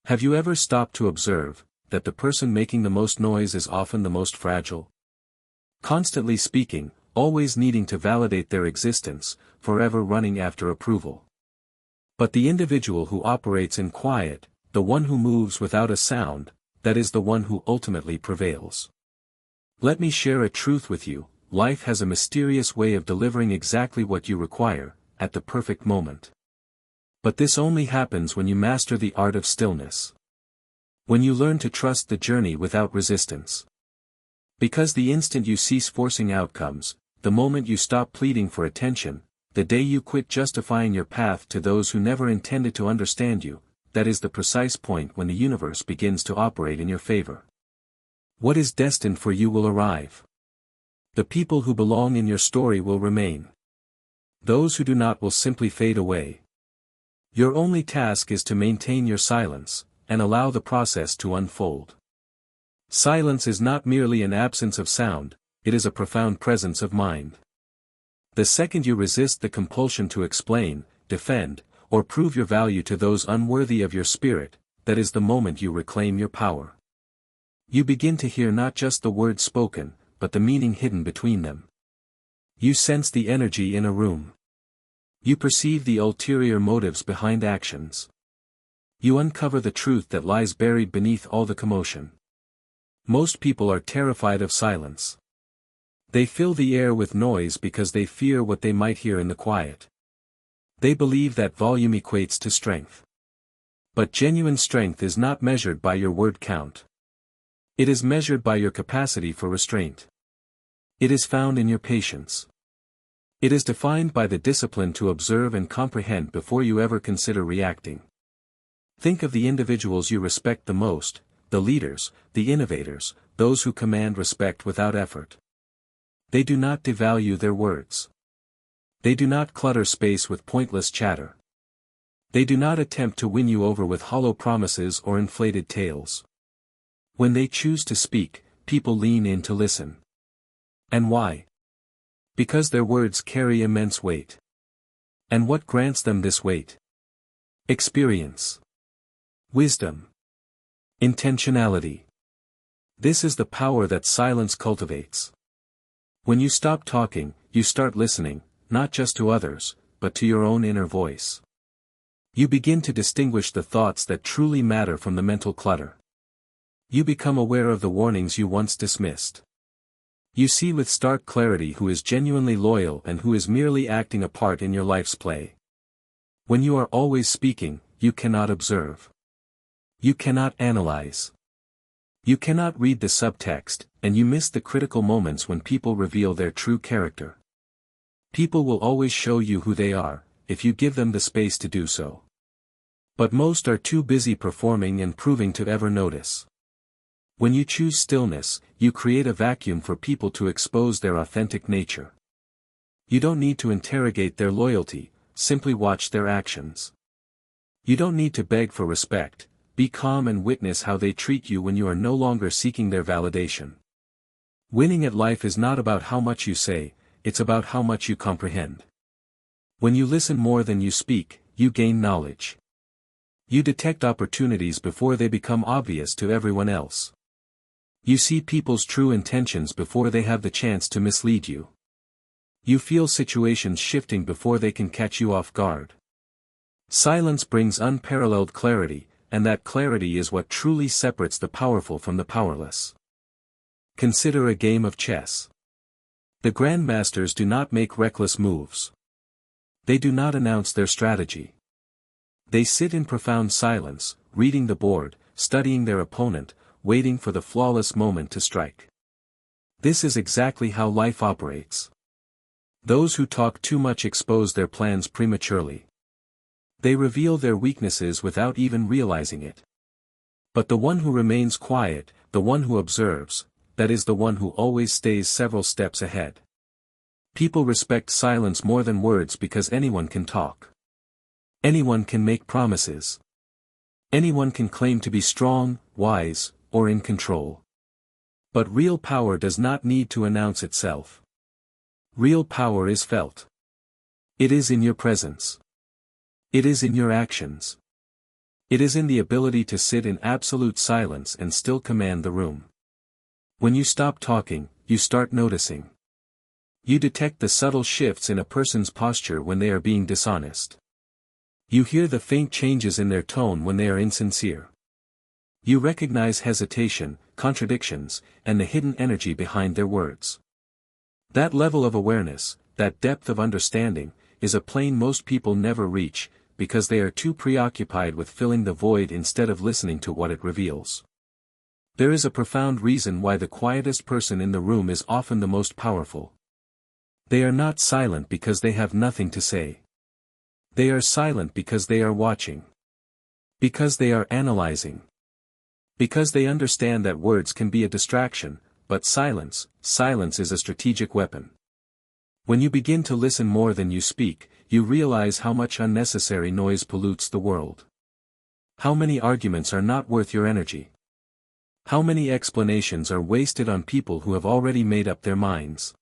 Have you ever stopped to observe that the person making the most noise is often the most fragile? Constantly speaking, always needing to validate their existence, forever running after approval. But the individual who operates in quiet, the one who moves without a sound, that is the one who ultimately prevails. Let me share a truth with you: life has a mysterious way of delivering exactly what you require, at the perfect moment. But this only happens when you master the art of stillness. When you learn to trust the journey without resistance. Because the instant you cease forcing outcomes, the moment you stop pleading for attention, the day you quit justifying your path to those who never intended to understand you, that is the precise point when the universe begins to operate in your favor. What is destined for you will arrive. The people who belong in your story will remain. Those who do not will simply fade away. Your only task is to maintain your silence, and allow the process to unfold. Silence is not merely an absence of sound, it is a profound presence of mind. The second you resist the compulsion to explain, defend, or prove your value to those unworthy of your spirit, that is the moment you reclaim your power. You begin to hear not just the words spoken, but the meaning hidden between them. You sense the energy in a room. You perceive the ulterior motives behind actions. You uncover the truth that lies buried beneath all the commotion. Most people are terrified of silence. They fill the air with noise because they fear what they might hear in the quiet. They believe that volume equates to strength. But genuine strength is not measured by your word count. It is measured by your capacity for restraint. It is found in your patience. It is defined by the discipline to observe and comprehend before you ever consider reacting. Think of the individuals you respect the most, the leaders, the innovators, those who command respect without effort. They do not devalue their words. They do not clutter space with pointless chatter. They do not attempt to win you over with hollow promises or inflated tales. When they choose to speak, people lean in to listen. And why? Because their words carry immense weight. And what grants them this weight? Experience. Wisdom. Intentionality. This is the power that silence cultivates. When you stop talking, you start listening, not just to others, but to your own inner voice. You begin to distinguish the thoughts that truly matter from the mental clutter. You become aware of the warnings you once dismissed. You see with stark clarity who is genuinely loyal and who is merely acting a part in your life's play. When you are always speaking, you cannot observe. You cannot analyze. You cannot read the subtext, and you miss the critical moments when people reveal their true character. People will always show you who they are, if you give them the space to do so. But most are too busy performing and proving to ever notice. When you choose stillness, you create a vacuum for people to expose their authentic nature. You don't need to interrogate their loyalty, simply watch their actions. You don't need to beg for respect, be calm and witness how they treat you when you are no longer seeking their validation. Winning at life is not about how much you say, it's about how much you comprehend. When you listen more than you speak, you gain knowledge. You detect opportunities before they become obvious to everyone else. You see people's true intentions before they have the chance to mislead you. You feel situations shifting before they can catch you off guard. Silence brings unparalleled clarity, and that clarity is what truly separates the powerful from the powerless. Consider a game of chess. The grandmasters do not make reckless moves. They do not announce their strategy. They sit in profound silence, reading the board, studying their opponent, waiting for the flawless moment to strike. This is exactly how life operates. Those who talk too much expose their plans prematurely. They reveal their weaknesses without even realizing it. But the one who remains quiet, the one who observes, that is the one who always stays several steps ahead. People respect silence more than words because anyone can talk. Anyone can make promises. Anyone can claim to be strong, wise, or in control. But real power does not need to announce itself. Real power is felt. It is in your presence. It is in your actions. It is in the ability to sit in absolute silence and still command the room. When you stop talking, you start noticing. You detect the subtle shifts in a person's posture when they are being dishonest. You hear the faint changes in their tone when they are insincere. You recognize hesitation, contradictions, and the hidden energy behind their words. That level of awareness, that depth of understanding, is a plane most people never reach, because they are too preoccupied with filling the void instead of listening to what it reveals. There is a profound reason why the quietest person in the room is often the most powerful. They are not silent because they have nothing to say. They are silent because they are watching. Because they are analyzing. Because they understand that words can be a distraction, but silence is a strategic weapon. When you begin to listen more than you speak, you realize how much unnecessary noise pollutes the world. How many arguments are not worth your energy? How many explanations are wasted on people who have already made up their minds?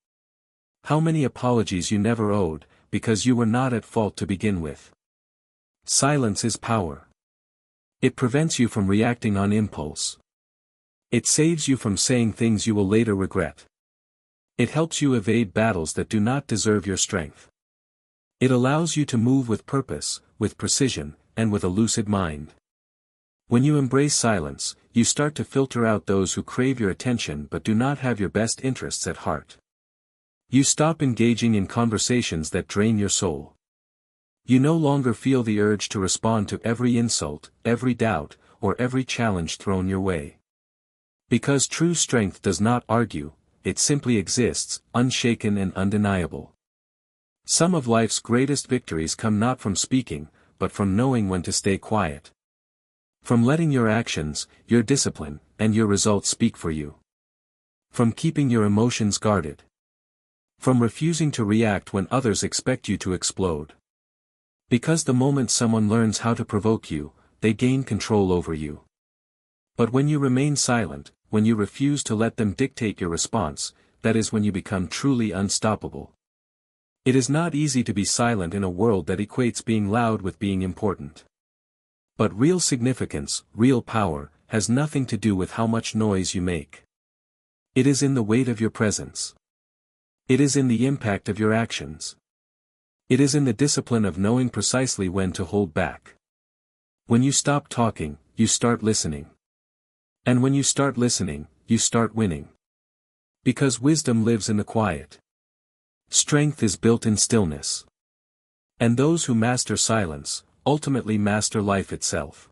How many apologies you never owed, because you were not at fault to begin with? Silence is power. It prevents you from reacting on impulse. It saves you from saying things you will later regret. It helps you evade battles that do not deserve your strength. It allows you to move with purpose, with precision, and with a lucid mind. When you embrace silence, you start to filter out those who crave your attention but do not have your best interests at heart. You stop engaging in conversations that drain your soul. You no longer feel the urge to respond to every insult, every doubt, or every challenge thrown your way. Because true strength does not argue, it simply exists, unshaken and undeniable. Some of life's greatest victories come not from speaking, but from knowing when to stay quiet. From letting your actions, your discipline, and your results speak for you. From keeping your emotions guarded. From refusing to react when others expect you to explode. Because the moment someone learns how to provoke you, they gain control over you. But when you remain silent, when you refuse to let them dictate your response, that is when you become truly unstoppable. It is not easy to be silent in a world that equates being loud with being important. But real significance, real power, has nothing to do with how much noise you make. It is in the weight of your presence. It is in the impact of your actions. It is in the discipline of knowing precisely when to hold back. When you stop talking, you start listening. And when you start listening, you start winning. Because wisdom lives in the quiet. Strength is built in stillness. And those who master silence, ultimately master life itself.